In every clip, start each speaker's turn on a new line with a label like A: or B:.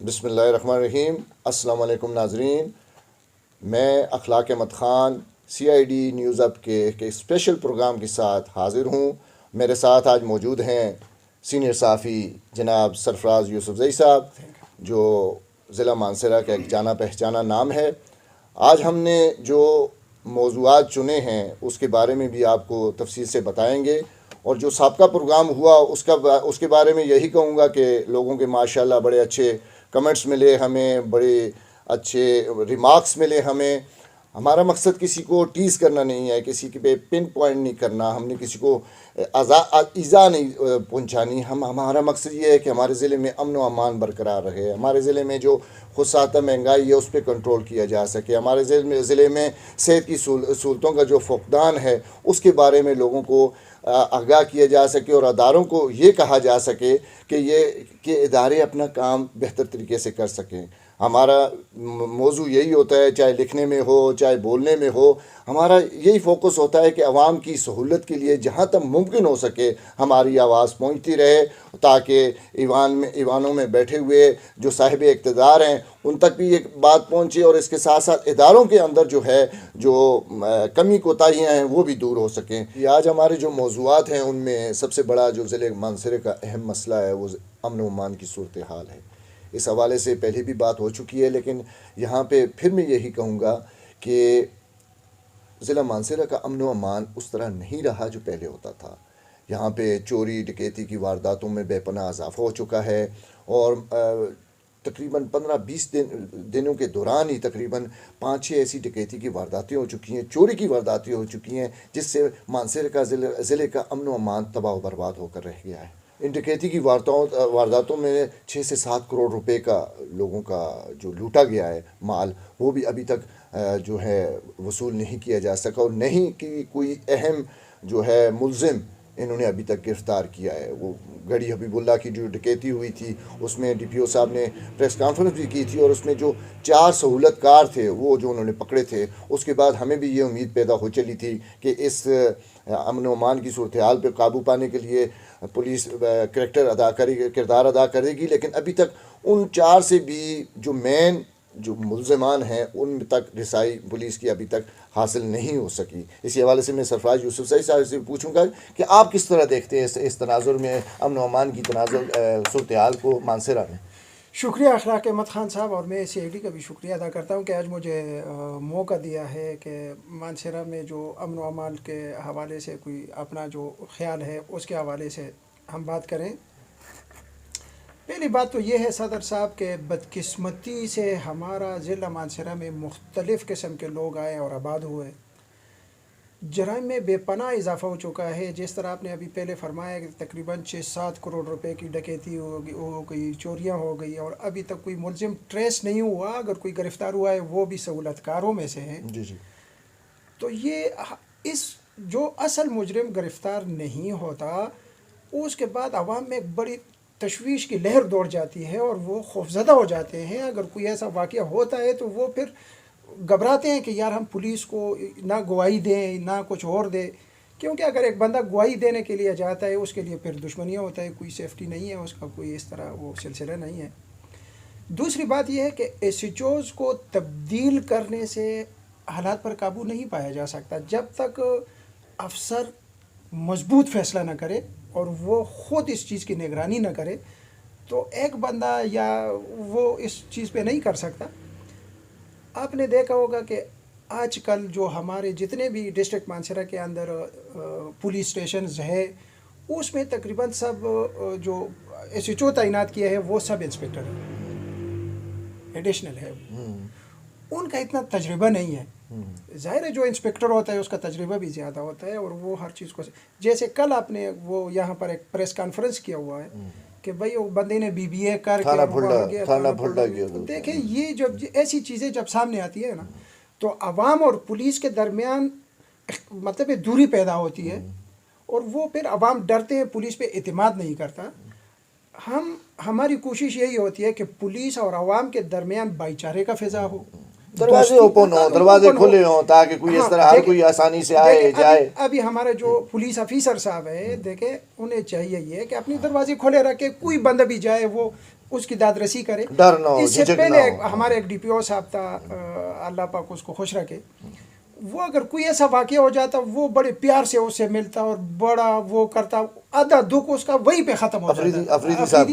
A: بسم اللہ الرحمن الرحیم۔ السلام علیکم ناظرین، میں اخلاق احمد خان CID نیوز اپ کے ایک اسپیشل پروگرام کے ساتھ حاضر ہوں۔ میرے ساتھ آج موجود ہیں سینئر صحافی جناب سرفراز یوسف زئی صاحب، جو ضلع مانسہرہ کا ایک جانا پہچانا نام ہے۔ آج ہم نے جو موضوعات چنے ہیں اس کے بارے میں بھی آپ کو تفصیل سے بتائیں گے، اور جو سابقہ پروگرام ہوا اس کے بارے میں یہی کہوں گا کہ لوگوں کے ماشاءاللہ بڑے اچھے کمنٹس ملے ہمیں، بڑے اچھے ریمارکس ملے ہمیں۔ ہمارا مقصد کسی کو ٹیز کرنا نہیں ہے، کسی کے پہ پن پوائنٹ نہیں کرنا، ہم نے کسی کو ایذا نہیں پہنچانی۔ ہمارا مقصد یہ ہے کہ ہمارے ضلع میں امن و امان برقرار رہے، ہمارے ضلع میں جو خودساتہ مہنگائی ہے اس پہ کنٹرول کیا جا سکے، ہمارے ضلع میں صحت کی سہولتوں کا جو فقدان ہے اس کے بارے میں لوگوں کو آگاہ کیا جا سکے، اور اداروں کو یہ کہا جا سکے کہ ادارے اپنا کام بہتر طریقے سے کر سکیں۔ ہمارا موضوع یہی ہوتا ہے، چاہے لکھنے میں ہو چاہے بولنے میں ہو، ہمارا یہی فوکس ہوتا ہے کہ عوام کی سہولت کے لیے جہاں تک ممکن ہو سکے ہماری آواز پہنچتی رہے، تاکہ ایوانوں میں بیٹھے ہوئے جو صاحب اقتدار ہیں ان تک بھی یہ بات پہنچے، اور اس کے ساتھ ساتھ اداروں کے اندر جو کمی کوتاہیاں ہیں وہ بھی دور ہو سکیں۔ آج ہمارے جو موضوعات ہیں ان میں سب سے بڑا جو ضلع مانسہرہ کا اہم مسئلہ ہے وہ امن و امان کی صورتحال ہے۔ اس حوالے سے پہلے بھی بات ہو چکی ہے، لیکن یہاں پہ پھر میں یہی کہوں گا کہ ضلع مانسہرہ کا امن و امان اس طرح نہیں رہا جو پہلے ہوتا تھا۔ یہاں پہ چوری ڈکیتی کی وارداتوں میں بے پناہ اضافہ ہو چکا ہے، اور تقریباً 15-20 دنوں کے دوران ہی تقریباً 5-6 ایسی ڈکیتی کی وارداتیں ہو چکی ہیں، چوری کی وارداتیں ہو چکی ہیں، جس سے مانسہرہ کا ضلع کا امن و امان تباہ و برباد ہو کر رہ گیا ہے۔ ان ڈکیتی کی وارداتوں میں 6 سے 7 کروڑ روپے کا لوگوں کا جو لوٹا گیا ہے مال، وہ بھی ابھی تک جو ہے وصول نہیں کیا جا سکا، اور نہیں کہ کوئی اہم جو ہے ملزم انہوں نے ابھی تک گرفتار کیا ہے۔ وہ گڑھی حبیب اللہ کی جو ڈکیتی ہوئی تھی اس میں DPO صاحب نے پریس کانفرنس بھی کی تھی، اور اس میں جو 4 سہولت کار تھے وہ جو انہوں نے پکڑے تھے، اس کے بعد ہمیں بھی یہ امید پیدا ہو چلی تھی کہ اس امن و امان کی صورتحال پہ قابو پانے کے لیے پولیس کردار ادا کرے گی، لیکن ابھی تک ان 4 سے بھی جو مین جو ملزمان ہیں ان تک رسائی پولیس کی ابھی تک حاصل نہیں ہو سکی۔ اسی حوالے سے میں سرفراز یوسف زئی صاحب سے پوچھوں گا کہ آپ کس طرح دیکھتے ہیں اس تناظر میں امن و امان کی صورتحال کو مانسہرہ میں؟
B: شکریہ اخلاق احمد خان صاحب، اور میں CID کا بھی شکریہ ادا کرتا ہوں کہ آج مجھے موقع دیا ہے کہ مانسہرہ میں جو امن و امان کے حوالے سے کوئی اپنا جو خیال ہے اس کے حوالے سے ہم بات کریں۔ پہلی بات تو یہ ہے صدر صاحب کہ بدقسمتی سے ہمارا ضلع مانسہرہ میں مختلف قسم کے لوگ آئے اور آباد ہوئے۔ جرائم میں بے پناہ اضافہ ہو چکا ہے، جس طرح آپ نے ابھی پہلے فرمایا کہ تقریباً 6-7 کروڑ روپے کی ڈکیتی ہو گئی، چوریاں ہو گئی، اور ابھی تک کوئی ملزم ٹریس نہیں ہوا۔ اگر کوئی گرفتار ہوا ہے وہ بھی سہولت کاروں میں سے ہیں۔
A: جی جی۔
B: تو یہ اس جو اصل مجرم گرفتار نہیں ہوتا، اس کے بعد عوام میں ایک بڑی تشویش کی لہر دوڑ جاتی ہے، اور وہ خوفزدہ ہو جاتے ہیں۔ اگر کوئی ایسا واقعہ ہوتا ہے تو وہ پھر گھبراتے ہیں کہ یار ہم پولیس کو نہ گواہی دیں نہ کچھ اور دے، کیونکہ اگر ایک بندہ گواہی دینے کے لیے جاتا ہے اس کے لیے پھر دشمنیاں ہوتا ہے، کوئی سیفٹی نہیں ہے اس کا، کوئی اس طرح وہ سلسلہ نہیں ہے۔ دوسری بات یہ ہے کہ SHOs کو تبدیل کرنے سے حالات پر قابو نہیں پایا جا سکتا جب تک افسر مضبوط فیصلہ نہ کرے اور وہ خود اس چیز کی نگرانی نہ کرے، تو ایک بندہ یا وہ اس چیز پہ نہیں کر سکتا۔ آپ نے دیکھا ہوگا کہ آج کل جو ہمارے جتنے بھی ڈسٹرکٹ مانسہرہ کے اندر پولیس اسٹیشنز ہے، اس میں تقریباً سب جو SHO تعینات کیا ہے وہ سب انسپکٹر ہے، ایڈیشنل ہے، ان کا اتنا تجربہ نہیں ہے۔ ظاہر ہے جو انسپکٹر ہوتا ہے اس کا تجربہ بھی زیادہ ہوتا ہے، اور وہ ہر چیز کو جیسے کل آپ نے وہ یہاں پر ایک پریس کانفرنس کیا ہوا ہے کہ بھائی وہ بندے نے BBA کر کے
A: تھانہ پھلڈا گیا۔
B: دیکھیں یہ جب ایسی چیزیں جب سامنے آتی ہے نا، تو عوام اور پولیس کے درمیان مطلب دوری پیدا ہوتی ہے، اور وہ پھر عوام ڈرتے ہیں، پولیس پہ اعتماد نہیں کرتا۔ ہماری کوشش یہی ہوتی ہے کہ پولیس اور عوام کے درمیان بھائی چارے کا فضا ہو،
A: دروازے اوپن ہوں، دروازے کھلے ہوں، تاکہ کوئی اس طرح ہر کوئی آسانی سے آئے جائے۔
B: ابھی ہمارے جو پولیس آفیسر صاحب ہیں، دیکھیں انہیں چاہیے یہ کہ اپنی دروازے کھلے رکھے، کوئی بندہ بھی جائے وہ اس کی داد رسی کرے.
A: ڈر نہ ہو،
B: اس سے
A: جھجک
B: پہلے
A: نہ ہو.
B: ہمارے ایک ڈی پی او صاحب تھا، اللہ پاک اس کو خوش رکھے، وہ اگر کوئی ایسا واقعہ ہو جاتا وہ بڑے پیار سے اس سے ملتا اور بڑا وہ کرتا، آدھا دکھ اس کا وہیں پہ ختم ہو جاتا.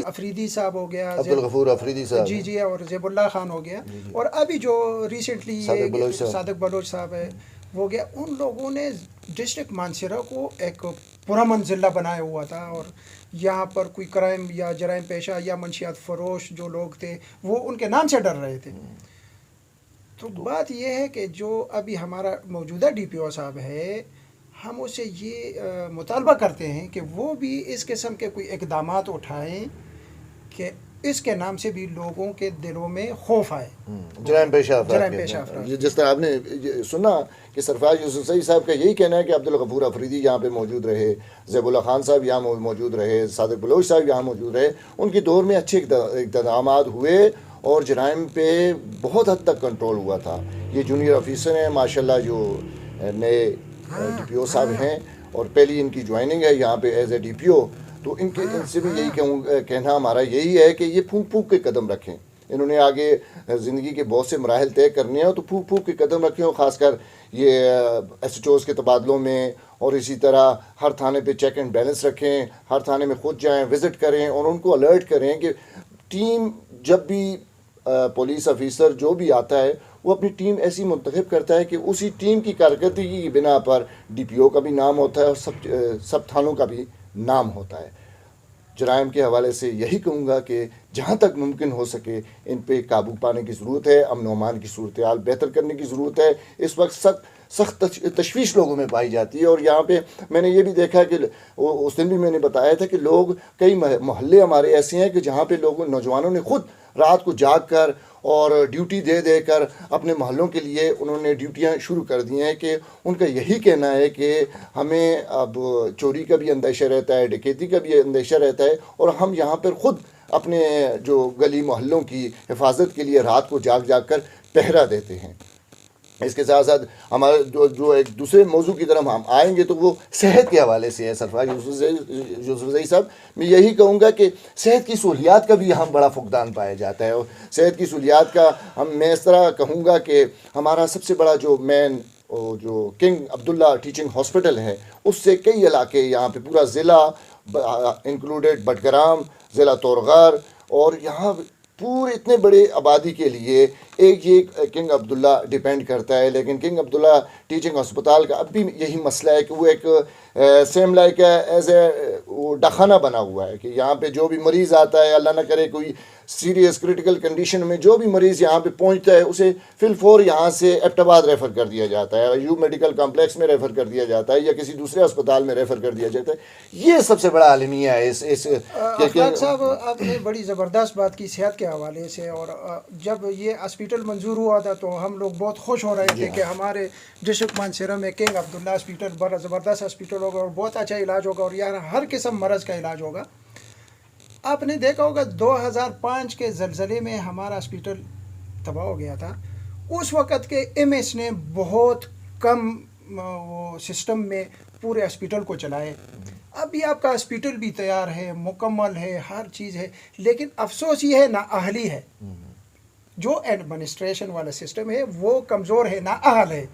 B: افریدی صاحب ہو گیا،
A: عبدالغفور افریدی صاحب،
B: جی اور زیب اللہ خان ہو گیا، اور ابھی جو ریسنٹلی صادق بلوچ صاحب ہے وہ گیا. ان لوگوں نے ڈسٹرکٹ مانسیرہ کو ایک پرامن ضلع بنایا ہوا تھا، اور یہاں پر کوئی کرائم یا جرائم پیشہ یا منشیات فروش جو لوگ تھے وہ ان کے نام سے ڈر رہے تھے. تو بات یہ ہے کہ جو ابھی ہمارا موجودہ ڈی پی او صاحب ہے، ہم اسے یہ مطالبہ کرتے ہیں کہ وہ بھی اس قسم کے کوئی اقدامات اٹھائیں کہ اس کے نام سے بھی لوگوں کے دلوں میں خوف آئے.
A: جرائم پیشہ افراد. جس طرح آپ نے سنا کہ سرفراز یوسف زئی صاحب کا یہی کہنا ہے کہ عبدالغفور افریدی یہاں پہ موجود رہے، زیب اللہ خان صاحب یہاں موجود رہے، صادق بلوچ صاحب یہاں موجود رہے، ان کے دور میں اچھے اقدامات ہوئے اور جرائم پہ بہت حد تک کنٹرول ہوا تھا. یہ جونیئر آفیسر ہیں ماشاءاللہ جو نئے ڈی پی او صاحب ہیں، اور پہلی ان کی جوائننگ ہے یہاں پہ ایز اے ڈی پی او. تو ان سے بھی یہی کہنا ہمارا یہی ہے کہ یہ پھونک پھونک کے قدم رکھیں. انہوں نے آگے زندگی کے بہت سے مراحل طے کرنے ہیں، تو پھونک پھونک کے قدم رکھیں، اور خاص کر یہ ایس ایچ اوز کے تبادلوں میں، اور اسی طرح ہر تھانے پہ چیک اینڈ بیلنس رکھیں، ہر تھانے میں خود جائیں، وزٹ کریں، اور ان کو الرٹ کریں کہ ٹیم جب بھی پولیس آفیسر جو بھی آتا ہے وہ اپنی ٹیم ایسی منتخب کرتا ہے کہ اسی ٹیم کی کارکردگی کی بنا پر ڈی پی او کا بھی نام ہوتا ہے اور سب تھانوں کا بھی نام ہوتا ہے. جرائم کے حوالے سے یہی کہوں گا کہ جہاں تک ممکن ہو سکے ان پہ قابو پانے کی ضرورت ہے، امن و امان کی صورتحال بہتر کرنے کی ضرورت ہے. اس وقت سخت تشویش لوگوں میں پائی جاتی ہے، اور یہاں پہ میں نے یہ بھی دیکھا کہ اس دن بھی میں نے بتایا تھا کہ لوگ کئی محلے ہمارے ایسے ہیں کہ جہاں پہ نوجوانوں نے خود رات کو جاگ کر اور ڈیوٹی دے کر اپنے محلوں کے لیے انہوں نے ڈیوٹیاں شروع کر دی ہیں، کہ ان کا یہی کہنا ہے کہ ہمیں اب چوری کا بھی اندیشہ رہتا ہے، ڈکیتی کا بھی اندیشہ رہتا ہے، اور ہم یہاں پر خود اپنے جو گلی محلوں کی حفاظت کے لیے رات کو جاگ کر پہرا دیتے ہیں. اس کے ساتھ ساتھ ہمارے جو ایک دوسرے موضوع کی طرف ہم آئیں گے تو وہ صحت کے حوالے سے ہے. سرفراز یوسف زئی صاحب، میں یہی کہوں گا کہ صحت کی سہولیات کا بھی یہاں بڑا فقدان پایا جاتا ہے، اور صحت کی سہولیات کا میں اس طرح کہوں گا کہ ہمارا سب سے بڑا جو مین جو کنگ عبداللہ ٹیچنگ ہاسپٹل ہے، اس سے کئی علاقے یہاں پہ پورا ضلع انکلوڈیڈ بٹگرام، ضلع تورغار، اور یہاں پورے اتنے بڑے آبادی کے لیے ایک یہ کنگ عبداللہ ڈیپینڈ کرتا ہے. لیکن کنگ عبداللہ ٹیچنگ ہسپتال کا اب بھی یہی مسئلہ ہے کہ وہ ایک سیم لائک ایز اے وہ ڈاکخانہ بنا ہوا ہے، کہ یہاں پہ جو بھی مریض آتا ہے، اللہ نہ کرے کوئی سیریس کرٹیکل کنڈیشن میں جو بھی مریض یہاں پہ پہنچتا ہے اسے فی الفور یہاں سے ایبٹ آباد ریفر کر دیا جاتا ہے، یو میڈیکل کمپلیکس میں ریفر کر دیا جاتا ہے، یا کسی دوسرے اسپتال میں ریفر کر دیا جاتا ہے. یہ سب سے بڑا المیہ ہے اس
B: اخلاق صاحب، آپ نے بڑی زبردست بات کی صحت کے حوالے سے، اور جب یہ ہاسپٹل منظور ہوا تھا تو ہم لوگ بہت خوش ہو رہے تھے کہ ہمارے ڈسٹرکٹ مانسیرہ میں کنگ عبداللہ ہاسپٹل بڑا زبردست ہاسپٹل ہوگا اور بہت اچھا علاج ہوگا، اور یہاں ہر قسم مرض کا علاج ہوگا. آپ نے دیکھا ہوگا 2005 کے زلزلے میں ہمارا ہاسپٹل تباہ ہو گیا تھا. اس وقت کے ایم ایس نے بہت کم وہ سسٹم میں پورے ہاسپٹل کو چلائے. ابھی آپ کا ہاسپٹل بھی تیار ہے، مکمل ہے، ہر چیز ہے، لیکن افسوس یہ ہے نااہلی ہے. جو ایڈمنسٹریشن والا سسٹم ہے وہ کمزور ہے، نااہل ہے.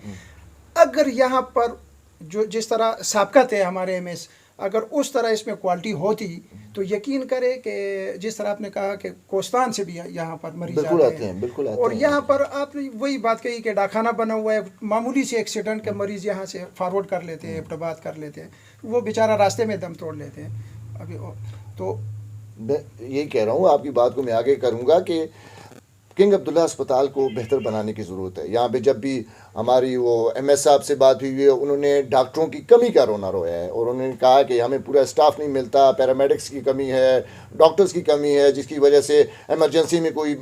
B: اگر یہاں پر جو جس طرح سابقہ تھے ہمارے ایم ایس، اگر اس طرح اس میں کوالٹی ہوتی تو یقین کرے کہ جس طرح آپ نے کہا کہ کوستان سے بھی یہاں پر مریض آتے ہیں، اور یہاں پر آپ نے وہی بات کہی کہ ڈاکخانہ بنا ہوا ہے، معمولی سے ایکسیڈنٹ کے مریض یہاں سے فارورڈ کر لیتے ہیں، ابتباد کر لیتے ہیں، وہ بیچارہ راستے میں دم توڑ لیتے ہیں. ابھی تو
A: میں یہی کہہ رہا ہوں، آپ کی بات کو میں آگے کروں گا کہ کنگ عبداللہ اسپتال کو بہتر بنانے کی ضرورت ہے. یہاں پہ جب بھی ہماری وہ ایم ایس صاحب سے بات ہوئی ہے، انہوں نے ڈاکٹروں کی کمی کا رونا رویا ہے، اور انہوں نے کہا کہ ہمیں پورا اسٹاف نہیں ملتا، پیرامیڈکس کی کمی ہے، ڈاکٹرز کی کمی ہے، جس کی وجہ سے ایمرجنسی میں کوئی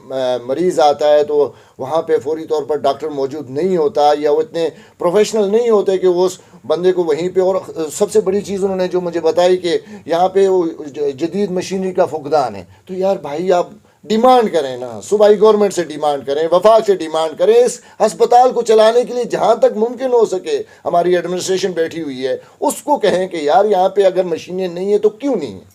A: مریض آتا ہے تو وہاں پہ فوری طور پر ڈاکٹر موجود نہیں ہوتا، یا وہ اتنے پروفیشنل نہیں ہوتے کہ وہ اس بندے کو وہیں پہ. اور سب سے بڑی چیز انہوں نے جو مجھے بتائی کہ یہاں پہ وہ جدید مشینری کا فقدان ہے. تو یار بھائی آپ ڈیمانڈ کریں نا، صوبائی گورنمنٹ سے ڈیمانڈ کریں، وفاق سے ڈیمانڈ کریں، اس ہسپتال کو چلانے کے لیے جہاں تک ممکن ہو سکے. ہماری ایڈمنسٹریشن بیٹھی ہوئی ہے، اس کو کہیں کہ یار یہاں پہ اگر مشینیں نہیں ہیں تو کیوں نہیں ہیں.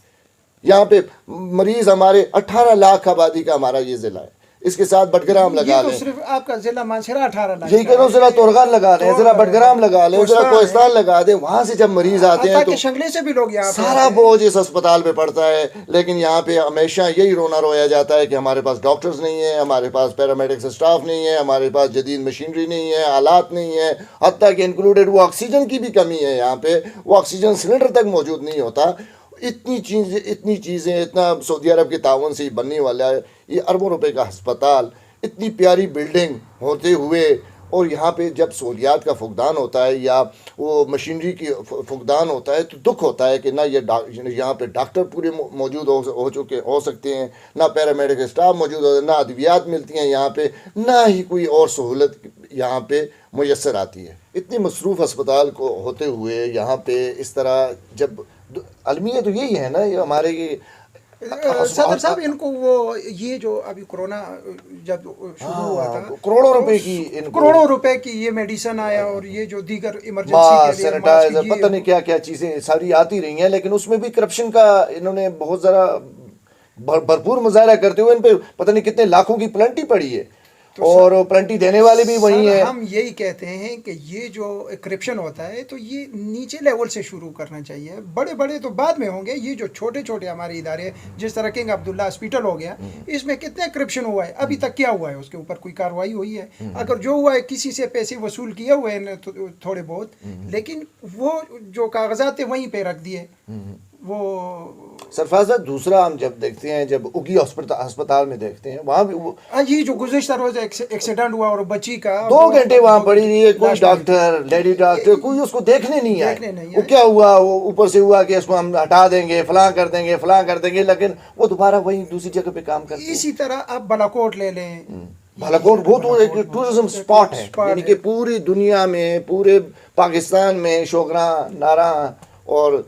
A: یہاں پہ مریض ہمارے 18 لاکھ آبادی کا ہمارا یہ ضلع ہے، اس کے ساتھ بٹگرام لگا
B: یہ تو
A: لیں،
B: صرف آپ کا ضلع مانسہرہ 18 لاکھ
A: یہی کہہ رہا ہوں، ذرا تورغان لگا لیں، ذرا بٹگرام لگا لیں، ذرا کوہستان لگا دیں، وہاں سے جب مریض آتے ہیں تو
B: کہ شنگلے سے بھی لوگ یہاں پہ
A: سارا بوجھ اس اسپتال پہ پڑتا ہے۔ لیکن یہاں پہ ہمیشہ یہی رونا رویا جاتا ہے کہ ہمارے پاس ڈاکٹرز نہیں ہیں، ہمارے پاس پیرامیڈکس اسٹاف نہیں ہے، ہمارے پاس جدید مشینری نہیں ہے، آلات نہیں ہے، حتیٰ کہ انکلوڈیڈ وہ آکسیجن کی بھی کمی ہے، یہاں پہ وہ آکسیجن سلنڈر تک موجود نہیں ہوتا۔ اتنی چیزیں اتنا سعودی عرب کے تعاون سے بننے والا ہے یہ اربوں روپے کا ہسپتال، اتنی پیاری بلڈنگ ہوتے ہوئے، اور یہاں پہ جب سہولیات کا فقدان ہوتا ہے یا وہ مشینری کی فقدان ہوتا ہے تو دکھ ہوتا ہے کہ نہ یہاں پہ ڈاکٹر پورے موجود ہو سکتے ہیں، نہ پیرامیڈیکل اسٹاف موجود ہوتا ہے، نہ ادویات ملتی ہیں یہاں پہ، نہ ہی کوئی اور سہولت یہاں پہ میسر آتی ہے۔ اتنی مصروف اسپتال کو ہوتے ہوئے یہاں پہ اس طرح جب المیہ تو یہی ہے نا، یہ ہمارے
B: صدر صاحب ان کو وہ یہ جو ابھی کرونا جب شروع ہوا تھا
A: کروڑوں روپے کی
B: کروڑوں روپے کی یہ میڈیسن آیا، اور یہ جو دیگر ایمرجنسی
A: ماسک،
B: کے لیے
A: سینیٹائزر، پتہ نہیں کیا کیا چیزیں ساری آتی رہی ہیں، لیکن اس میں بھی کرپشن کا انہوں نے بہت ذرا بھرپور مظاہرہ کرتے ہوئے ان پہ پتہ نہیں کتنے لاکھوں کی پلنٹی پڑی ہے، اور پلنٹی دینے والے بھی وہی ہیں۔
B: ہم یہی کہتے ہیں کہ یہ جو کرپشن ہوتا ہے تو یہ نیچے لیول سے شروع کرنا چاہیے، بڑے بڑے تو بعد میں ہوں گے، یہ جو چھوٹے چھوٹے ہمارے ادارے جس طرح کنگ عبداللہ ہاسپٹل ہو گیا، اس میں کتنے کرپشن ہوا ہے، ابھی تک کیا ہوا ہے، اس کے اوپر کوئی کارروائی ہوئی ہے؟ اگر جو ہوا ہے کسی سے پیسے وصول کیے ہوئے ہیں تھوڑے بہت، لیکن وہ جو کاغذات تھے وہیں پہ رکھ دیے وہ۔
A: سرفراز صاحب دوسرا ہم جب دیکھتے ہیں، جب اگی ہسپتال میں دیکھتے ہیں، وہاں بھی
B: یہ جو گزشتہ روز ایکسیڈنٹ ہوا اور بچی کا
A: 2 گھنٹے وہاں پڑی رہی ہے، کوئی ڈاکٹر لیڈی ڈاکٹر کوئی اس کو دیکھنے نہیں آئے، وہ کیا ہوا، وہ اوپر سے ہوا کہ اس کو ہم ہٹا دیں گے، فلاں کر دیں گے، فلاں کر دیں گے، لیکن وہ دوبارہ وہی دوسری جگہ پہ کام کرتے ہیں۔
B: اسی طرح آپ بالاکوٹ لے لیں،
A: بالاکوٹ وہ تو ایک ٹورزم سپاٹ ہے، یعنی کہ پوری دنیا میں، پورے پاکستان میں شوگراں، ناراں اور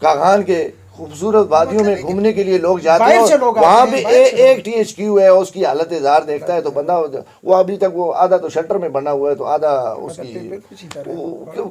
A: کاغان کے خوبصورت وادیوں میں گھومنے کے لیے لوگ جاتے ہیں، وہاں پہ ایک ٹی ایچ کیو ہے، اس کی حالت زار دیکھتا ہے تو بندہ وہ ابھی تک وہ آدھا تو شٹر میں بنا ہوا ہے تو آدھا اس کی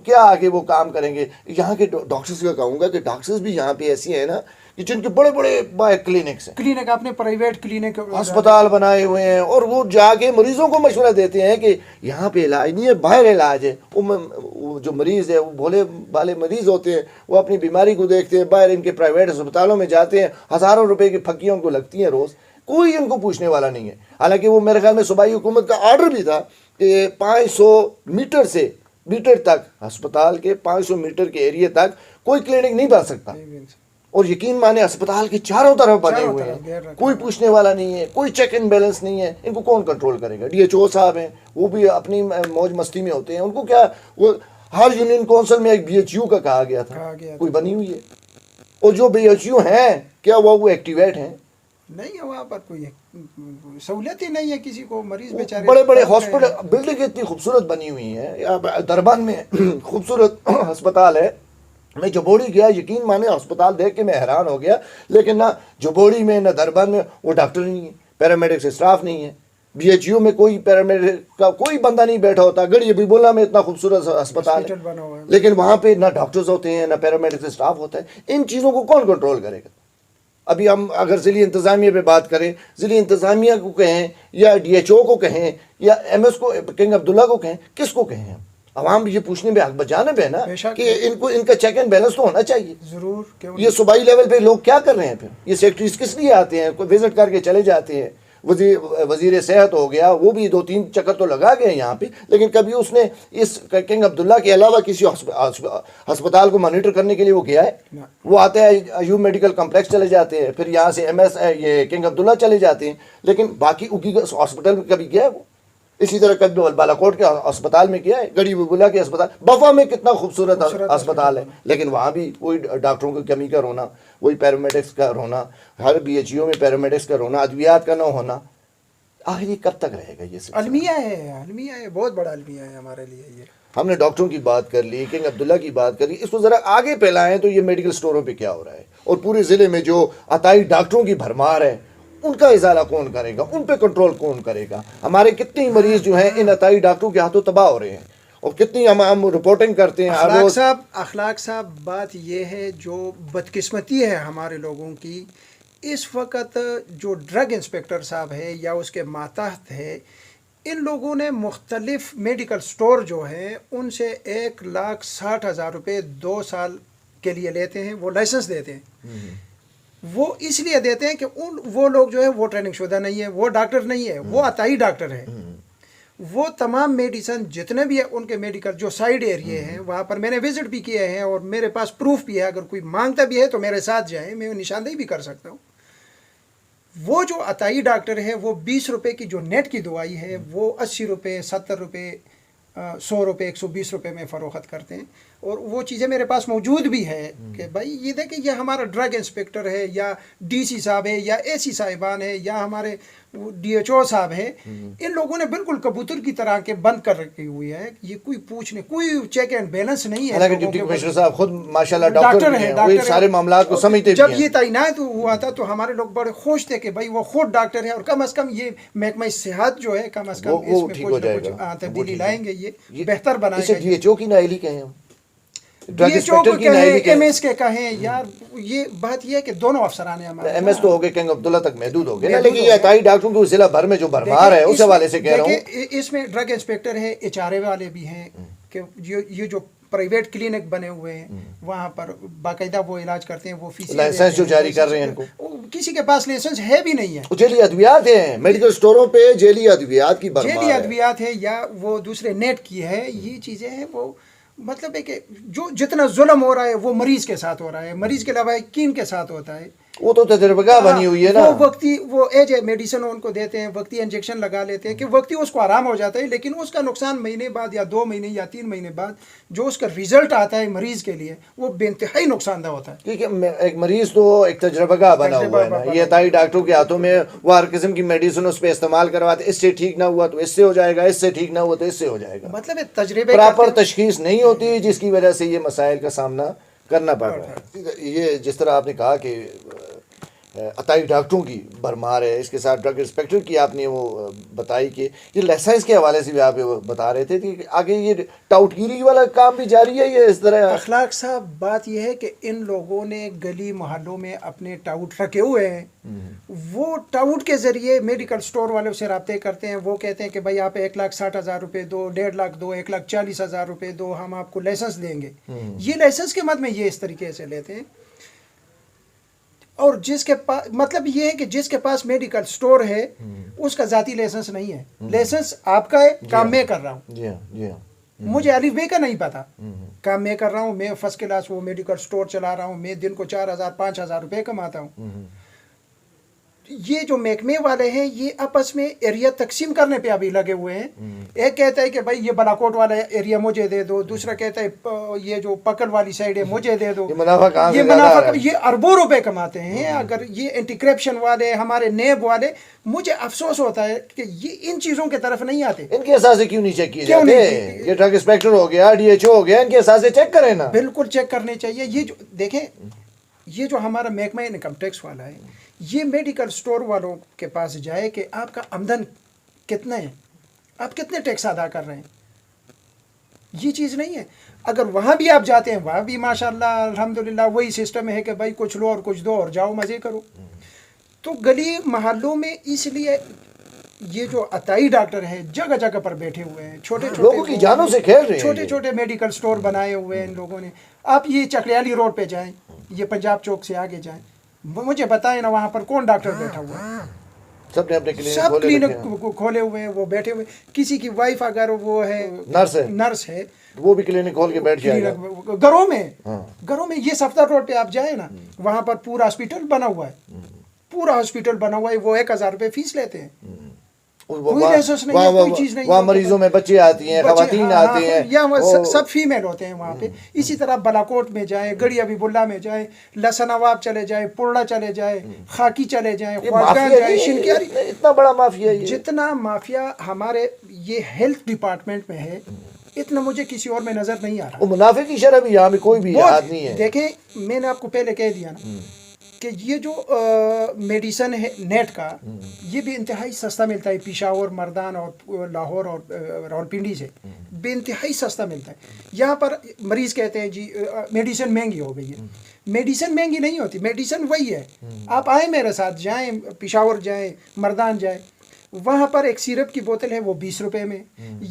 A: کیا آگے وہ کام کریں گے۔ یہاں کے ڈاکٹرز کا کہوں گا کہ ڈاکٹرز بھی یہاں پہ ایسی ہیں نا کہ جن کے بڑے بڑے کلینکس ہیں،
B: کلینک اپنے پرائیویٹ کلینک
A: ہسپتال بنائے ہوئے ہیں، اور وہ جا کے مریضوں کو مشورہ دیتے ہیں کہ یہاں پہ علاج نہیں ہے، باہر علاج ہے۔ وہ جو مریض ہے، وہ بھولے بھالے مریض ہوتے ہیں، وہ اپنی بیماری کو دیکھتے ہیں، باہر ان کے پرائیویٹ ہسپتالوں میں جاتے ہیں، ہزاروں روپے کی پھکیاں ان کو لگتی ہیں روز، کوئی ان کو پوچھنے والا نہیں ہے۔ حالانکہ وہ میرے خیال میں صوبائی حکومت کا آرڈر بھی تھا کہ 500 میٹر تک ہسپتال کے 500 میٹر کے ایریے تک کوئی کلینک نہیں بن سکتا، اور یقین مانے ہسپتال کے چاروں طرف بنے ہوئے ہیں، کوئی پوچھنے والا نہیں ہے، کوئی چیک اینڈ بیلنس نہیں ہے۔ ان کو کون کنٹرول کرے گا؟ ڈی ایچ او صاحب ہیں، وہ بھی اپنی موج مستی میں ہوتے ہیں، ان کو کیا، وہ ہر یونین کونسل میں ایک بی ایچ یو کا کہا گیا تھا، کوئی بنی ہوئی ہے؟ اور جو بی ایچ یو ہیں کیا وہ ایکٹیویٹ ہیں؟
B: نہیں ہے، وہاں پر کوئی سہولت ہی نہیں ہے کسی کو، مریض بیچارے
A: بڑے بڑے ہاسپٹل بلڈنگ اتنی خوبصورت بنی ہوئی ہیں، دربان میں خوبصورت ہسپتال ہے، میں جبوڑی گیا، یقین مانے ہسپتال دیکھ کے میں حیران ہو گیا، لیکن نہ جبوڑی میں نہ دربان میں وہ ڈاکٹر نہیں ہے، پیرامیڈکس اسٹاف نہیں ہے، بی ایچ یو میں کوئی پیرامیڈک کا کوئی بندہ نہیں بیٹھا ہوتا، گڑی ابھی بولا میں اتنا خوبصورت ہسپتال ہے، لیکن وہاں پہ نہ ڈاکٹرز ہوتے ہیں، نہ پیرامیڈکس اسٹاف ہوتا ہے۔ ان چیزوں کو کون کنٹرول کرے گا؟ ابھی ہم اگر ضلعی انتظامیہ پہ بات کریں، ضلعی انتظامیہ کو کہیں یا ڈی ایچ او کو کہیں یا ایم ایس کو، کنگ عبداللہ کو کہیں، کس کو کہیں ہم؟ عوام یہ پوچھنے میں حق بجانب ہے نا کہ ان کا چیک اینڈ بیلنس تو ہونا چاہیے ضرور۔ یہ صوبائی لیول پہ لوگ کیا کر رہے ہیں؟ پھر یہ سیکٹریز کس لیے آتے ہیں؟ کوئی وزٹ کر کے چلے جاتے ہیں، وزیر صحت ہو گیا، وہ بھی 2-3 چکر تو لگا گئے یہاں پہ، لیکن کبھی اس نے اس کنگ عبداللہ کے علاوہ کسی ہسپتال کو مانیٹر کرنے کے لیے وہ گیا ہے؟ وہ آتے ہیں ایوب میڈیکل کمپلیکس چلے جاتے ہیں، پھر یہاں سے ایم ایس یہ کنگ عبداللہ چلے جاتے ہیں، لیکن باقی اگی ہاسپٹل میں کبھی گیا ہے وہ؟ اسی طرح کبھی بالاکوٹ کے اسپتال میں کیا ہے، گڑی ببولا کے اسپتال، بفا میں کتنا خوبصورت اسپتال ہے، لیکن وہاں بھی وہی ڈاکٹروں کی کمی کا رونا، وہی پیرامیڈکس کا رونا، ہر بی ایچ یو میں پیرامیڈکس کا رونا، ادویات کا نہ ہونا۔ آخر یہ کب تک رہے گا؟ یہ
B: المیہ ہے، بہت بڑا المیہ ہے ہمارے لیے۔ یہ
A: ہم نے ڈاکٹروں کی بات کر لی، کنگ عبداللہ کی بات کر لی، اس کو ذرا آگے پھیلائیں تو یہ میڈیکل سٹوروں پہ کیا ہو رہا ہے، اور پورے ضلع میں جو عطائی ڈاکٹروں کی بھرمار ہے، ان کا ازالہ کون کرے گا؟ ان پہ کنٹرول کون کرے گا؟ ہمارے کتنے مریض جو ہیں ان عطائی ڈاکٹروں کے ہاتھوں تباہ ہو رہے ہیں، اور کتنی ہم رپورٹنگ کرتے ہیں ہر روز.
B: اخلاق صاحب بات یہ ہے جو بدقسمتی ہے ہمارے لوگوں کی، اس وقت جو ڈرگ انسپیکٹر صاحب ہے یا اس کے ماتحت ہے، ان لوگوں نے مختلف میڈیکل سٹور جو ہیں ان سے 1,60,000 روپے 2 سال کے لیے لیتے ہیں، وہ لائسنس دیتے ہیں. وہ اس لیے دیتے ہیں کہ وہ لوگ جو ہے وہ ٹریننگ شدہ نہیں ہے، وہ ڈاکٹر نہیں ہے، وہ عطائی ڈاکٹر ہے. وہ تمام میڈیسن جتنے بھی ہیں ان کے میڈیکل جو سائیڈ ایریے ہیں وہاں پر میں نے وزٹ بھی کیے ہیں اور میرے پاس پروف بھی ہے. اگر کوئی مانگتا بھی ہے تو میرے ساتھ جائیں، میں نشاندہی بھی کر سکتا ہوں. وہ جو عطائی ڈاکٹر ہے وہ 20 روپے کی جو نیٹ کی دوائی ہے وہ 80 روپے 70 روپے 100 روپے 120 روپے میں فروخت کرتے ہیں. اور وہ چیزیں میرے پاس موجود بھی ہے کہ بھائی یہ دیکھیں یہ ہمارا ڈرگ انسپیکٹر ہے یا ڈی سی صاحب ہے یا اے سی صاحبان ہے یا ہمارے ڈی ایچ او صاحب ہے، ان لوگوں نے بالکل کبوتر کی طرح کے بند کر رکھی ہوئی ہے. یہ کوئی پوچھنے کوئی چیک اینڈ بیلنس نہیں ہے.
A: حالانکہ ڈپٹی کمشنر صاحب خود ماشاءاللہ ڈاکٹر ہیں، وہ سارے معاملات کو سمجھتے بھی ہیں.
B: جب یہ تعینات ہوا تھا تو ہمارے لوگ بڑے خوش تھے کہ بھائی وہ خود ڈاکٹر ہے اور کم از کم یہ محکمہ صحت جو ہے کم از کم اس میں کچھ نہ کچھ تبدیلی لائیں گے، یہ بہتر بنائیں گے.
A: ڈی ایچ او کی نااہلی کہیں،
B: ڈی ایچ او کو کہیں، ایم ایس کے کہیں، یار یہ بات یہ ہے کہ دونوں افسران ہیں ہمارے.
A: ایم ایس تو ہو گئے، کنگ عبداللہ تک محدود ہو گئے، لیکن یہ عطائی ڈاکٹروں کی ضلع بھر میں جو بھرمار ہے اس حوالے سے کہہ رہا ہوں.
B: اس میں ڈرگ انسپیکٹر ہے، ایچ آر اے والے بھی ہیں کہ یہ جو پرائیویٹ کلینک بنے ہوئے ہیں وہاں پر باقاعدہ وہ علاج کرتے ہیں، وہ فیس
A: لائسنس جو جاری کر رہے ہیں ان کو،
B: کسی کے پاس لائسنس ہے بھی نہیں ہے.
A: جیلی ادویات ہیں میڈیکل سٹوروں پہ، جیلی ادویات کی بھرمار ہے.
B: جیلی ادویات ہے یا وہ دوسرے نیٹ کی ہے، یہ چیزیں ہیں. وہ مطلب ہے کہ جو جتنا ظلم ہو رہا ہے وہ مریض کے ساتھ ہو رہا ہے، مریض کے علاوہ کین کے ساتھ ہوتا ہے.
A: وہ تو تجربہ بنی ہوئی ہے نا.
B: وہ وقتی وہ ایج میڈیسن ان کو دیتے ہیں، وقتی انجیکشن لگا لیتے ہیں کہ وقتی اس کو آرام ہو جاتا ہے، لیکن اس کا نقصان مہینے بعد یا 2 مہینے یا 3 مہینے بعد جو اس کا ریزلٹ آتا ہے مریض کے لیے وہ بے انتہائی نقصان دہ ہوتا ہے.
A: کیونکہ ایک مریض تو ایک تجربہ گاہ بنا ہوا ہے نا. یہ عطائی ڈاکٹروں کے ہاتھوں میں وہ ہر قسم کی میڈیسن اس پہ استعمال کرواتے، اس سے ٹھیک نہ ہوا تو اس سے ہو جائے گا، اس سے ٹھیک نہ ہوا تو اس سے ہو جائے گا.
B: مطلب تجربے
A: پراپر تشخیص نہیں ہوتی جس کی وجہ سے یہ مسائل کا سامنا کرنا پڑ رہا ہے. یہ جس طرح آپ نے کہا کہ عطائی ڈاکٹروں کی بھرمار ہے، اس کے ساتھ ڈرگ انسپیکٹر کی آپ نے وہ بتائی کہ یہ لائسنس کے حوالے سے بھی آپ بتا رہے تھے کہ آگے یہ ٹاؤٹ گیری والا کام بھی جاری ہے. یہ اس طرح
B: اخلاق صاحب بات یہ ہے کہ ان لوگوں نے گلی محلوں میں اپنے ٹاؤٹ رکھے ہوئے ہیں. وہ ٹاؤٹ کے ذریعے میڈیکل سٹور والوں سے رابطے کرتے ہیں. وہ کہتے ہیں کہ بھائی آپ 1,60,000 روپے دو، 1.5 لاکھ دو، 1,40,000 روپے دو، ہم آپ کو لائسنس دیں گے. یہ لائسنس کے مد میں یہ اس طریقے سے لیتے ہیں. اور جس کے پاس مطلب یہ ہے کہ جس کے پاس میڈیکل سٹور ہے اس کا ذاتی لائسنس نہیں ہے. لائسنس آپ کا ہے، کام میں کر رہا ہوں.
A: جی ہاں جی ہاں.
B: مجھے الف بے کا نہیں پتا، کام میں کر رہا ہوں. میں فرسٹ کلاس وہ میڈیکل سٹور چلا رہا ہوں. میں دن کو 4,000 5,000 روپے کماتا ہوں. یہ جو محکمے والے ہیں یہ آپس میں ایریا تقسیم کرنے پہ ابھی لگے ہوئے ہیں. ایک کہتا ہے کہ بھائی یہ بالاکوٹ والا ایریا مجھے دے دو، دوسرا کہتا ہے یہ جو پکڑ والی سائڈ ہے مجھے دے دو. یہ منافع یہ اربوں روپے کماتے ہیں. اگر یہ اینٹی کرپشن والے ہمارے نیب والے، مجھے افسوس ہوتا ہے کہ یہ ان چیزوں کی طرف نہیں آتے.
A: ان کے احساس کیوں نہیں چیک کیے جاتے؟ یہ ڈرگ انسپیکٹر ہو گیا، ڈی ایچ او ہو گیا، ان کے احساس چیک کریں نا.
B: بالکل چیک کرنے چاہیے. یہ جو دیکھیں یہ جو ہمارا محکمہ انکم ٹیکس والا ہے یہ میڈیکل سٹور والوں کے پاس جائے کہ آپ کا آمدن کتنا ہے، آپ کتنے ٹیکس ادا کر رہے ہیں. یہ چیز نہیں ہے. اگر وہاں بھی آپ جاتے ہیں وہاں بھی ماشاءاللہ الحمدللہ وہی سسٹم ہے کہ بھائی کچھ لو اور کچھ دو اور جاؤ مزے کرو. تو گلی محلوں میں اس لیے یہ جو عطائی ڈاکٹر ہیں جگہ جگہ پر بیٹھے ہوئے ہیں، چھوٹے چھوٹے
A: لوگوں کی جانوں سے کھیل رہے ہیں.
B: چھوٹے چھوٹے میڈیکل سٹور بنائے ہوئے ہیں ان لوگوں نے. آپ یہ چکریالی روڈ پہ جائیں، یہ پنجاب چوک سے آگے جائیں، مجھے بتائیں نا وہاں پر کون ڈاکٹر بیٹھا ہوا ہے.
A: سب نے اپنے
B: کلینک کھولے ہوئے ہیں، وہ بیٹھے ہوئے. کسی کی وائف اگر وہ ہے نرس ہے
A: وہ بھی کلینک کھول کے بیٹھ جائے گا.
B: گھروں میں یہ صفدر روڈ پہ آپ جائیں نا وہاں پر پورا ہاسپٹل بنا ہوا ہے. پورا ہاسپٹل بنا ہوا ہے. وہ 1,000 روپے فیس لیتے ہیں. کوئی لائسنس نہیں ہے، کوئی چیز نہیں.
A: وہاں مریضوں میں بچے آتی ہیں، خواتین آتی ہیں،
B: یا سب فیمیل ہوتے ہیں وہاں پہ. اسی طرح بالاکوٹ میں جائیں، گڑی ابھی بلا میں جائیں، لسن نواب چلے جائیں، پورڑا چلے جائیں، خاکی چلے جائیں، خواجگان جائیں، شنکیاری.
A: اتنا بڑا مافیا ہے.
B: جتنا مافیا ہمارے یہ ہیلتھ ڈپارٹمنٹ میں ہے اتنا مجھے کسی اور میں نظر نہیں آ رہا.
A: منافع کی شرح بھی یہاں میں کوئی بھی یاد نہیں ہے.
B: دیکھیں میں نے آپ کو پہلے کہہ دیا نا کہ یہ جو میڈیسن ہے نیٹ کا یہ بھی انتہائی سستا ملتا ہے پشاور مردان اور لاہور اور راولپنڈی سے بے انتہائی سستا ملتا ہے. یہاں پر مریض کہتے ہیں جی میڈیسن مہنگی ہو گئی ہے. میڈیسن مہنگی نہیں ہوتی, میڈیسن وہی ہے. آپ آئیں میرے ساتھ, جائیں پشاور جائیں مردان جائیں, وہاں پر ایک سیرپ کی بوتل ہے وہ 20 روپے میں,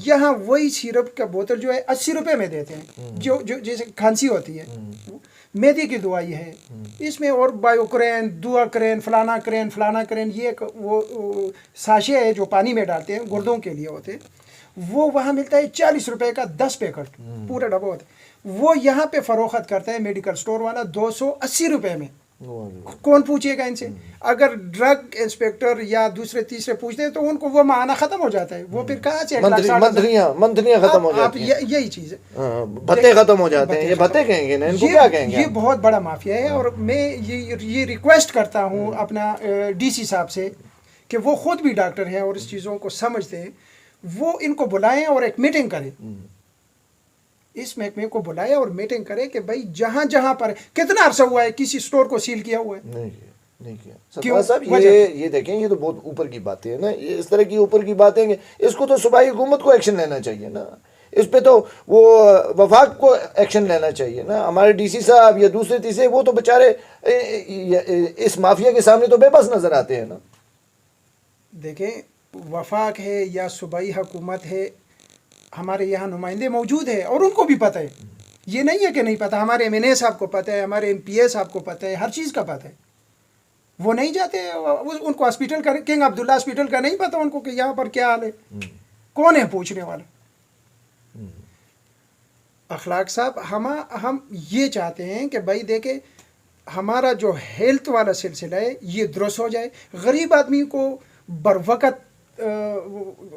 B: یہاں وہی سیرپ کا بوتل جو ہے 80 روپے میں دیتے ہیں. جو جیسے کھانسی ہوتی ہے, میدے کی دوائی ہے, اس میں اور بایوکرین, دعا کرین, فلانا کرین, یہ ایک وہ ساشے ہے جو پانی میں ڈالتے ہیں گردوں کے لیے ہوتے ہیں, وہ وہاں ملتا ہے 40 روپے کا 10 پیکٹ پورا ڈبہ ہوتا ہے. وہ یہاں پہ فروخت کرتا ہے میڈیکل سٹور والا 280 روپے میں. کون پوچھے گا ان سے؟ اگر ڈرگ انسپیکٹر یا دوسرے تیسرے پوچھتے ہیں تو ان کو وہ معنی ختم ہو جاتا ہے. وہ پھر کہاں سے
A: منتریاں ختم ہو جاتی ہیں,
B: یہی چیز ہے,
A: بھتے ختم ہو جاتے ہیں. یہ بھتے کہیں گے نا, ان کو کیا کہیں گے؟
B: یہ بہت بڑا مافیا ہے. اور میں یہ ریکویسٹ کرتا ہوں اپنا ڈی سی صاحب سے کہ وہ خود بھی ڈاکٹر ہیں اور اس چیزوں کو سمجھتے ہیں, وہ ان کو بلائیں اور ایک میٹنگ کریں, اس محکمے کو بلائے اور میٹنگ کرے کہ بھائی جہاں جہاں پر کتنا عرصہ ہوا ہے کسی سٹور کو سیل کیا ہوا ہے؟
A: نہیں کیا. سرفراز صاحب یہ دیکھیں, یہ تو بہت اوپر کی باتیں ہیں نا, یہ اس طرح کی اوپر کی باتیں کہ اس کو تو صوبائی حکومت کو ایکشن لینا چاہیے نا, اس پہ تو وہ وفاق کو ایکشن لینا چاہیے نا. ہمارے ڈی سی صاحب یا دوسرے تیسرے وہ تو بیچارے اس مافیا کے سامنے تو بے بس نظر آتے ہیں نا.
B: دیکھیں وفاق ہے یا صوبائی حکومت ہے, ہمارے یہاں نمائندے موجود ہیں اور ان کو بھی پتہ ہے. یہ نہیں ہے کہ نہیں پتہ, ہمارے ایم این اے صاحب کو پتہ ہے, ہمارے ایم پی اے صاحب کو پتہ ہے, ہر چیز کا پتہ ہے. وہ نہیں جاتے, ان کو ہاسپٹل کا, کنگ عبداللہ ہاسپٹل کا نہیں پتہ ان کو کہ یہاں پر کیا حال ہے. کون ہے پوچھنے والا؟ اخلاق صاحب ہم یہ چاہتے ہیں کہ بھائی دیکھیں ہمارا جو ہیلتھ والا سلسلہ ہے یہ درست ہو جائے, غریب آدمی کو بر وقت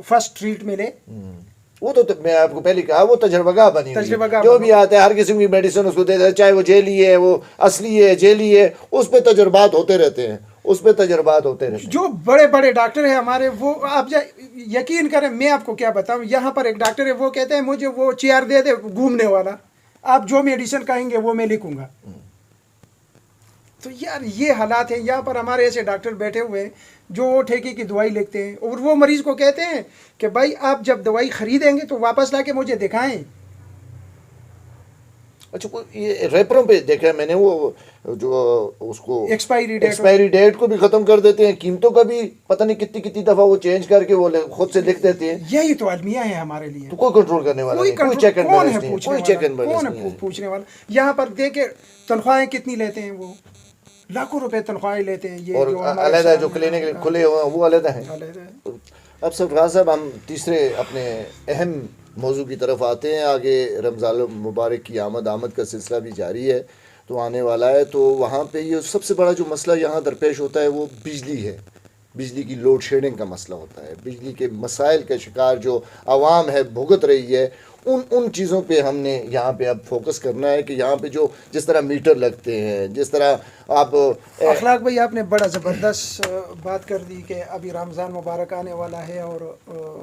B: فرسٹ ٹریٹ ملے.
A: وہ تو میں آپ کو پہلے کہا وہ تجربہ گاہ بنی ہوئی ہے, جو بھی آتا ہے ہر قسم کی میڈیسن اس کو دیتا ہے, چاہے وہ جیلی ہے, وہ اصلی ہے, جیلی ہے, اس پہ تجربات ہوتے رہتے ہیں, اس پہ تجربات ہوتے رہتے ہیں.
B: جو بڑے بڑے ڈاکٹر ہیں ہمارے, وہ آپ یقین کریں, میں آپ کو کیا بتاؤں, یہاں پر ایک ڈاکٹر ہے وہ کہتے ہیں مجھے وہ چیئر دے دے گھومنے والا, آپ جو میڈیسن کہیں گے وہ میں لکھوں گا. تو یار یہ حالات ہیں. یہاں پر ہمارے ایسے ڈاکٹر بیٹھے ہوئے ہیں جو ٹھیکے کی دوائی لکھتے ہیں اور وہ مریض کو کہتے ہیں کہ بھائی آپ جب دوائی خریدیں گے تو واپس لا کے مجھے دکھائیں.
A: اچھا, یہ ریپروں پہ دیکھا ہے میں نے, وہ جو اس کو ایکسپائری ڈیٹ کو بھی ختم کر دیتے ہیں, قیمتوں کا بھی پتہ نہیں کتنی دفعہ وہ چینج کر کے وہ خود سے لکھ دیتے ہیں.
B: یہی تو المیہ ہے ہمارے لیے.
A: تو کوئی کنٹرول کرنے والا نہیں, کوئی چیک اینڈ بیلنس نہیں, کوئی چیک اینڈ بیلنس نہیں.
B: کون ہے پوچھنے والا؟ یہاں پر دیکھیں تنخواہیں کتنی لیتے ہیں, وہ لاکھوں روپے تنخواہیں لیتے ہیں. یہ
A: اور علیحدہ جو کلینک کھلے ہوئے ہیں وہ علیحدہ ہیں. اب سرفراز صاحب ہم تیسرے اپنے اہم موضوع کی طرف آتے ہیں. آگے رمضان المبارک کی آمد کا سلسلہ بھی جاری ہے تو آنے والا ہے, تو وہاں پہ یہ سب سے بڑا جو مسئلہ یہاں درپیش ہوتا ہے وہ بجلی ہے. بجلی کی لوڈ شیڈنگ کا مسئلہ ہوتا ہے. بجلی کے مسائل کا شکار جو عوام ہے بھگت رہی ہے, ان چیزوں پہ ہم نے یہاں پہ اب فوکس کرنا ہے کہ یہاں پہ جو جس طرح میٹر لگتے ہیں, جس طرح آپ
B: اخلاق بھائی آپ نے بڑا زبردست بات کر دی کہ ابھی رمضان مبارک آنے والا ہے اور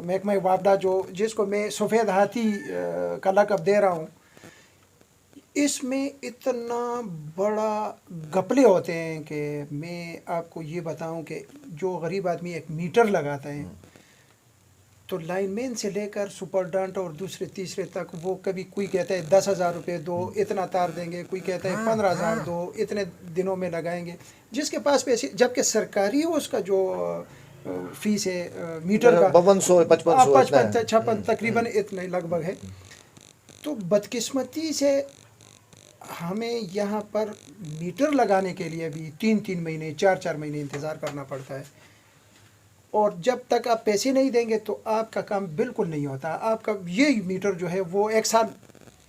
B: محکمہ وابڈہ جس کو میں سفید ہاتھی کا لقب دے رہا ہوں, اس میں اتنا بڑا گپلے ہوتے ہیں کہ میں آپ کو یہ بتاؤں کہ جو غریب آدمی ایک میٹر لگاتا ہے تو لائن مین سے لے کر سپرڈنٹ اور دوسرے تیسرے تک وہ کبھی کوئی کہتا ہے 10,000 روپے دو اتنا تار دیں گے, کوئی کہتا ہے 15,000 دو اتنے دنوں میں لگائیں گے, جس کے پاس پیسے, جبکہ سرکاری اس کا جو فیس ہے میٹر کا 55 تقریباً اتنے لگ بھگ ہے. تو بدقسمتی سے ہمیں یہاں پر میٹر لگانے کے لیے بھی 3 مہینے 4 مہینے انتظار کرنا پڑتا ہے, اور جب تک آپ پیسے نہیں دیں گے تو آپ کا کام بالکل نہیں ہوتا. آپ کا یہ میٹر جو ہے وہ 1 سال.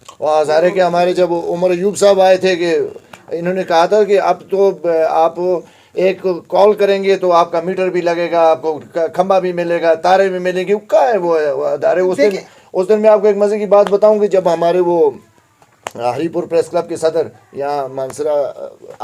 A: اور ظاہر ہے کہ ہمارے جب عمر ایوب صاحب آئے تھے کہ انہوں نے کہا تھا کہ اب تو آپ ایک کال کریں گے تو آپ کا میٹر بھی لگے گا, آپ کو کھمبا بھی ملے گا, تارے بھی ملیں گے. کیا ہے وہ ادارے؟ اس دن میں آپ کو ایک مزے کی بات بتاؤں کہ جب ہمارے وہ ہری پور پریس کلب کے صدر یہاں مانسرا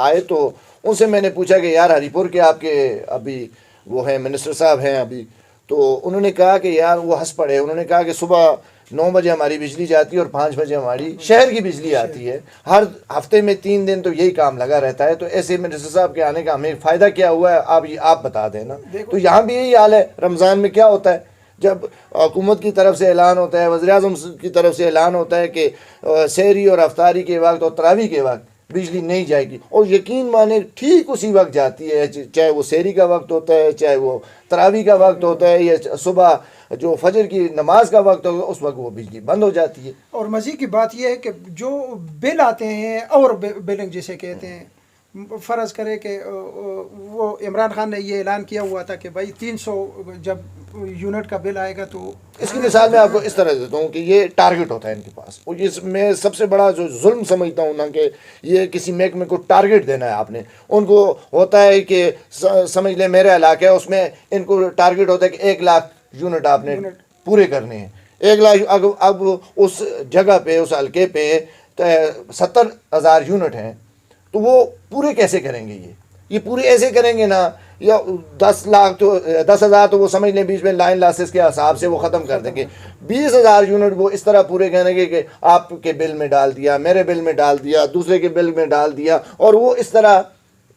A: آئے تو ان سے میں نے پوچھا کہ یار ہری پور کے آپ کے ابھی وہ ہیں منسٹر صاحب ہیں ابھی, تو انہوں نے کہا کہ یار وہ ہنس پڑے. انہوں نے کہا کہ صبح 9 بجے ہماری بجلی جاتی ہے اور 5 بجے ہماری شہر کی بجلی آتی ہے. ہر ہفتے میں 3 دن تو یہی کام لگا رہتا ہے. تو ایسے منسٹر صاحب کے آنے کا ہمیں فائدہ کیا ہوا ہے آپ بتا دیں نا. تو یہاں بھی یہی حال ہے. رمضان میں کیا ہوتا ہے, جب حکومت کی طرف سے اعلان ہوتا ہے, وزیر اعظم کی طرف سے اعلان ہوتا ہے کہ سحری اور افطاری کے وقت اور تراویح کے وقت بجلی نہیں جائے گی, اور یقین مانے ٹھیک اسی وقت جاتی ہے, چاہے وہ سحری کا وقت ہوتا ہے, چاہے وہ تراویح کا وقت ہوتا ہے, یا صبح جو فجر کی نماز کا وقت ہوگا اس وقت وہ بجلی بند ہو جاتی ہے.
B: اور مزید کی بات یہ ہے کہ جو بل آتے ہیں اور بلنگ جسے کہتے ہیں, فرض کرے کہ وہ عمران خان نے یہ اعلان کیا ہوا تھا کہ بھائی 300 جب یونٹ کا بل آئے گا تو
A: اس کی مثال میں آپ کو اس طرح دیتا ہوں کہ یہ ٹارگٹ ہوتا ہے ان کے پاس. اور اس میں سب سے بڑا جو ظلم سمجھتا ہوں نا کہ یہ کسی محکمے کو ٹارگٹ دینا ہے آپ نے. ان کو ہوتا ہے کہ سمجھ لیں میرے علاقے ہے, اس میں ان کو ٹارگٹ ہوتا ہے کہ 1 لاکھ یونٹ آپ نے پورے کرنے ہیں. 1 لاکھ اب اس جگہ پہ اس حلقے پہ 70,000 یونٹ ہیں, تو وہ پورے کیسے کریں گے؟ یہ پورے ایسے کریں گے نا, یا 10,000 تو وہ سمجھ لیں بیچ میں لائن لاسز کے حساب سے وہ ختم کر دیں گے. 20,000 یونٹ وہ اس طرح پورے کریں گے کہ آپ کے بل میں ڈال دیا, میرے بل میں ڈال دیا, دوسرے کے بل میں ڈال دیا, اور وہ اس طرح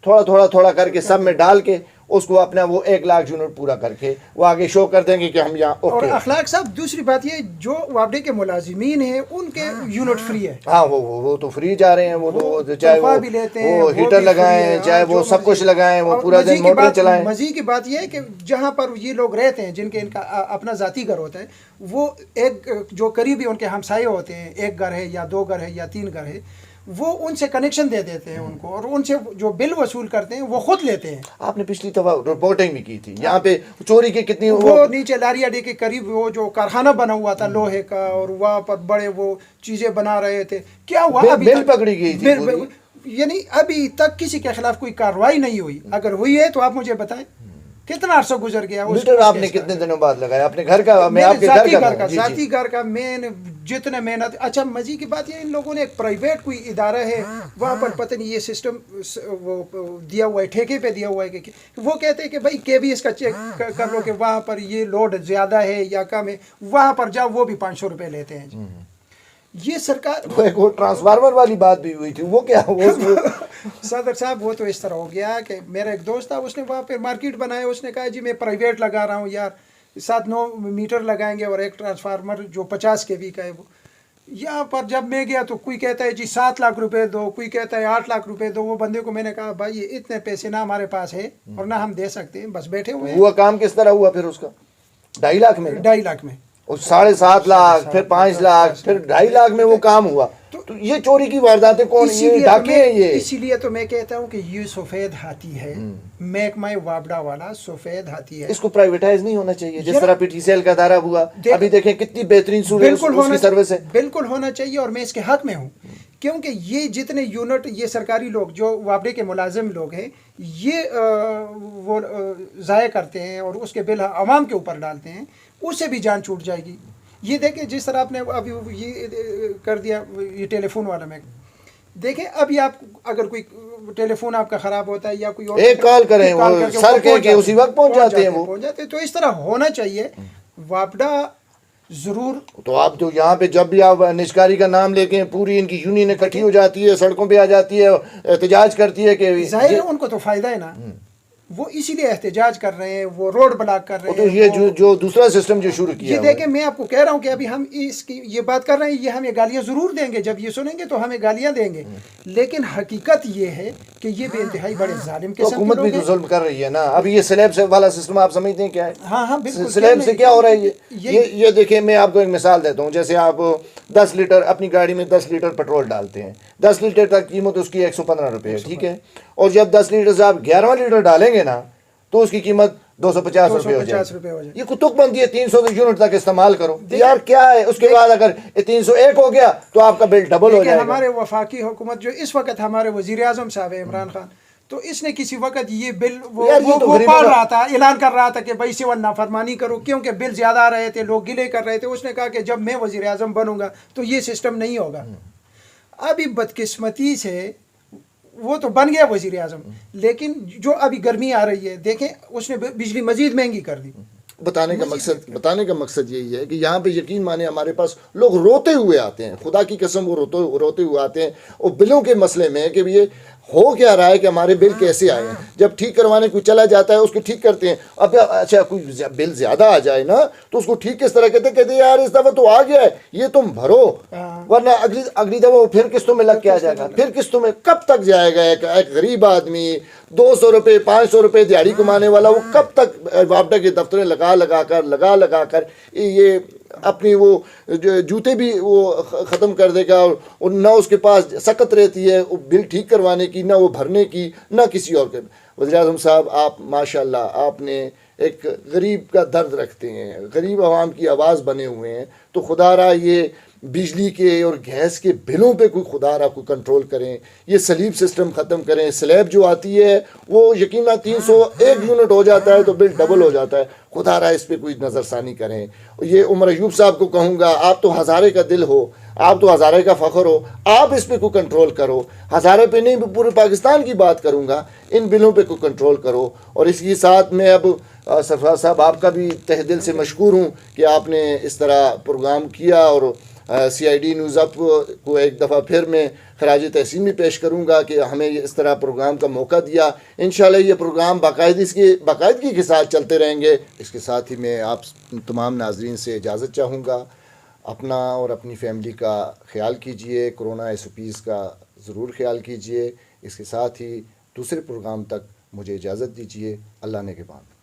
A: تھوڑا کر کے سب میں ڈال کے اس کو اپنا وہ 1 لاکھ یونٹ پورا کر کے وہ آگے شو کر دیں گے کہ ہم یہاں اوکے.
B: اور اخلاق صاحب دوسری بات یہ, جو وابڈے کے ملازمین ہیں ان کے یونٹ فری ہے.
A: ہاں وہ تو فری جا رہے ہیں. وہ تو چاہے وہ ہیٹر لگائیں, چاہے وہ سب کچھ لگائیں, وہ پورا دن موٹر چلائیں.
B: مزید کی بات یہ ہے کہ جہاں پر یہ لوگ رہتے ہیں, جن کے ان کا اپنا ذاتی گھر ہوتا ہے, وہ ایک جو قریبی ان کے ہمسائے ہوتے ہیں, 1 گھر ہے یا 2 گھر ہے یا 3 گھر ہے, وہ ان سے کنیکشن دے دیتے ہیں ان کو, اور ان سے جو بل وصول کرتے ہیں وہ خود لیتے ہیں.
A: آپ نے پچھلی دفعہ رپورٹنگ بھی کی تھی یہاں پہ چوری کی کتنی,
B: وہ نیچے لاریہ ڈے کے قریب وہ جو کارخانہ بنا ہوا تھا لوہے کا, اور وہاں پر بڑے وہ چیزیں بنا رہے تھے. کیا ہوا؟
A: بل پکڑی گئی تھی,
B: یعنی ابھی تک کسی کے خلاف کوئی کارروائی نہیں ہوئی. اگر ہوئی ہے تو آپ مجھے بتائیں کتنا عرصہ گزر گیا.
A: میٹر آپ نے کتنے دنوں بعد لگایا اپنے گھر کا؟ میں آپ کے
B: ذاتی گھر کا مین جتنے محنت. اچھا مزید کی بات یہ, ان لوگوں نے ایک پرائیویٹ کوئی ادارہ ہے وہاں پر پتہ نہیں یہ سسٹم وہ دیا ہوا ہے, ٹھیکے پہ دیا ہوا ہے, کہ وہ کہتے ہیں کہ بھائی KVS کا چیک کر لو کہ وہاں پر یہ لوڈ زیادہ ہے یا کم ہے, وہاں پر جاؤ وہ بھی 500 روپے لیتے ہیں. یہ سرکار
A: وہ ٹرانسفارمر والی بات بھی ہوئی تھی, وہ کیا
B: صدر صاحب وہ تو اس طرح ہو گیا کہ میرا ایک دوست تھا, اس نے وہاں پہ مارکیٹ بنایا, اس نے کہا جی میں پرائیویٹ لگا رہا ہوں یار, 7-9 میٹر لگائیں گے اور ایک ٹرانسفارمر جو 50 kV کا ہے. وہ یہاں پر جب میں گیا تو کوئی کہتا ہے جی 7 لاکھ روپے دو, کوئی کہتا ہے 8 لاکھ روپے دو. وہ بندے کو میں نے کہا بھائی اتنے پیسے نہ ہمارے پاس ہے اور نہ ہم دے سکتے ہیں, بس بیٹھے ہوئے ہیں.
A: ہوا کام کس طرح ہوا پھر اس کا؟ 2.5 لاکھ میں
B: 2.5 لاکھ میں
A: 7.5 لاکھ, پھر 5 لاکھ, پھر 2.5 لاکھ میں وہ کام ہوا. تو یہ چوری کی وارداتیں کون, یہ ڈاکے ہیں یہ.
B: اسی لیے تو میں کہتا ہوں کہ یہ سفید ہاتھی ہے, محکمہ وابڈا والا سفید ہاتھی ہے.
A: اس کو پرائیویٹائز نہیں ہونا چاہیے جس طرح PTCL کا ادارہ ہوا. ابھی دیکھیں کتنی بہترین صورت اس کی سروس ہے.
B: بالکل ہونا چاہیے, اور میں اس کے حق میں ہوں, کیونکہ یہ جتنے یونٹ یہ سرکاری لوگ جو وابڈے کے ملازم لوگ ہیں یہ وہ ضائع کرتے ہیں اور اس کے بل عوام کے اوپر ڈالتے ہیں, اس سے بھی جان چھوٹ جائے گی. یہ دیکھیں جس طرح آپ نے ابھی یہ کر دیا یہ ٹیلی فون والا, میں دیکھیں ابھی آپ اگر کوئی ٹیلی فون آپ کا خراب ہوتا ہے یا کوئی اور
A: ایک کال کریں وہ سر کہہ کے اسی وقت پہنچ جاتے ہیں, وہ
B: پہنچ جاتے ہیں. تو اس طرح ہونا چاہیے. وابڈا ضرور,
A: تو آپ جو یہاں پہ جب بھی آپ نشکاری کا نام لے کے پوری ان کی یونین اکٹھی ہو جاتی ہے, سڑکوں پہ آ جاتی ہے, احتجاج کرتی ہے کہ
B: ظاہر ہے ان کو تو فائدہ ہے نا, وہ اسی لیے احتجاج کر رہے ہیں, وہ روڈ بلاک کر رہے ہیں.
A: تو یہ جو دوسرا سسٹم جو شروع کیا,
B: یہ دیکھیں میں آپ کو کہہ رہا ہوں کہ ابھی ہم اس کی یہ بات کر رہے ہیں, یہ ہمیں گالیاں ضرور دیں گے, جب یہ سنیں گے تو ہمیں گالیاں دیں گے, لیکن حقیقت یہ ہے کہ یہ بے انتہائی بڑے ظالم قسم کے لوگ ہیں.
A: حکومت بھی تو ظلم کر رہی ہے نا. اب یہ سلیب والا سسٹم آپ سمجھتے ہیں کیا ہے؟
B: ہاں بالکل.
A: سلیب سے کیا ہو رہا ہے یہ دیکھیں, میں آپ کو ایک مثال دیتا ہوں. جیسے آپ 10 لیٹر اپنی گاڑی میں 10 لیٹر پیٹرول ڈالتے ہیں, 10 لیٹر تک قیمت اس کی 115 روپے ہے, ٹھیک ہے. اور جب 10 لیٹر سے آپ 11واں لیٹر ڈالیں گے نا تو اس کی قیمت 250 روپے ہو جائے. یہ کتک بندی ہے, 300 یونٹ تک استعمال کرو یار, کیا ہے. اس کے بعد اگر 301 ہو گیا تو آپ کا بل ڈبل ہو جائے گا.
B: ہمارے وفاقی حکومت جو اس وقت ہمارے وزیر اعظم صاحب ہے عمران خان, تو اس نے کسی وقت یہ بل وہ پال رہا تھا, اعلان کر رہا تھا کہ بھائی 7 نافرمانی کرو, کیونکہ بل زیادہ آ رہے تھے, لوگ گلے کر رہے تھے. اس نے کہا کہ جب میں وزیر اعظم بنوں گا تو یہ سسٹم نہیں ہوگا. ابھی بدقسمتی سے وہ تو بن گیا وزیر اعظم, لیکن جو ابھی گرمی آ رہی ہے دیکھیں اس نے بجلی مزید مہنگی کر دی.
A: بتانے کا مقصد یہی ہے کہ یہاں پہ یقین مانے ہمارے پاس لوگ روتے ہوئے آتے ہیں، خدا کی قسم وہ روتے ہوئے آتے ہیں، اور بلوں کے مسئلے میں کہ یہ ہو کیا رہا ہے کہ ہمارے بل کیسے آئے ہیں. جب ٹھیک کروانے کوئی چلا جاتا ہے اس کو ٹھیک کرتے ہیں، اب اچھا کوئی بل زیادہ آ جائے نا تو اس کو ٹھیک کس طرح کہتے ہیں یار اس دفعہ تو آ گیا ہے یہ تم بھرو، ورنہ اگلی دفعہ وہ پھر قسطوں میں لگ کے آ جائے گا. پھر قسطوں میں کب تک جائے گا؟ ایک غریب آدمی 200 روپے 500 روپے دیہڑی کمانے والا وہ کب تک وابڈا کے دفتریں لگا کر یہ اپنی وہ جوتے بھی وہ ختم کر دے گا، اور نہ اس کے پاس سکت رہتی ہے بل ٹھیک کروانے کی، نہ وہ بھرنے کی، نہ کسی اور کے. وزیر اعظم صاحب آپ ماشاءاللہ آپ نے ایک غریب کا درد رکھتے ہیں، غریب عوام کی آواز بنے ہوئے ہیں، تو خدا را یہ بجلی کے اور گیس کے بلوں پہ کوئی خدا را کوئی کنٹرول کریں، یہ سلیب سسٹم ختم کریں. سلیب جو آتی ہے وہ یقیناً 301 یونٹ ہو جاتا ہے تو بل ڈبل ہو جاتا ہے، خدا را اس پہ کوئی نظر ثانی کریں. یہ عمر ایوب صاحب کو کہوں گا، آپ تو ہزارے کا دل ہو، آپ تو ہزارے کا فخر ہو، آپ اس پہ کوئی کنٹرول کرو. ہزارے پہ نہیں پورے پاکستان کی بات کروں گا، ان بلوں پہ کوئی کنٹرول کرو. اور اس کے ساتھ میں اب سرفراز صاحب آپ کا بھی تہ دل سے مشکور ہوں کہ آپ نے اس طرح پروگرام کیا، اور سی آئی ڈی نیوز اپ کو ایک دفعہ پھر میں خراج تحسین بھی پیش کروں گا کہ ہمیں اس طرح پروگرام کا موقع دیا. انشاءاللہ یہ پروگرام باقاعدگی کے ساتھ چلتے رہیں گے. اس کے ساتھ ہی میں آپ تمام ناظرین سے اجازت چاہوں گا. اپنا اور اپنی فیملی کا خیال کیجئے، کرونا SOPs کا ضرور خیال کیجئے. اس کے ساتھ ہی دوسرے پروگرام تک مجھے اجازت دیجئے. اللہ نے کے بعد.